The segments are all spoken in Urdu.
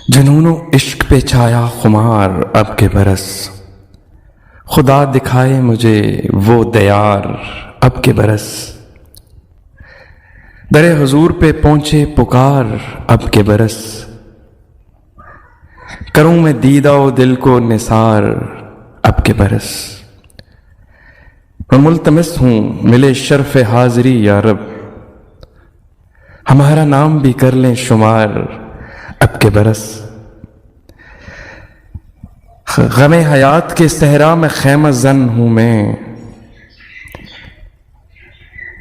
جنون و عشق پہ چھایا خمار اب کے برس، خدا دکھائے مجھے وہ دیار اب کے برس، در حضور پہ پہنچے پکار اب کے برس، کروں میں دیدہ و دل کو نثار اب کے برس، میں ملتمس ہوں ملے شرف حاضری یا رب، ہمارا نام بھی کر لیں شمار اب کے برس، غم حیات کے صحرا میں خیمہ زن ہوں میں،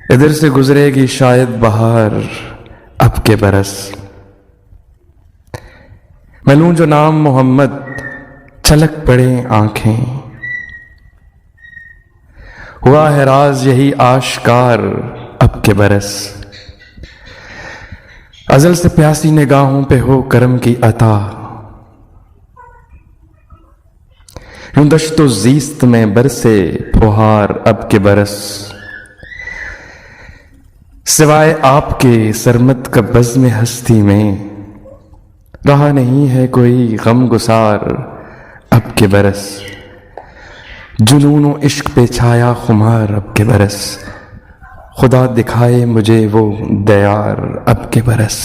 ادھر سے گزرے گی شاید بہار اب کے برس، میں لوں جو نام محمد چھلک پڑے آنکھیں، ہوا ہے راز یہی آشکار اب کے برس، ازل سے پیاسی نگاہوں پہ ہو کرم کی عطا، یوں دشت و زیست میں برسے پھوہار اب کے برس، سوائے آپ کے سرمد کا بزم ہستی میں رہا نہیں ہے کوئی غم گسار اب کے برس، جنون و عشق پہ چھایا خمار اب کے برس، خدا دکھائے مجھے وہ دیار اب کے برس۔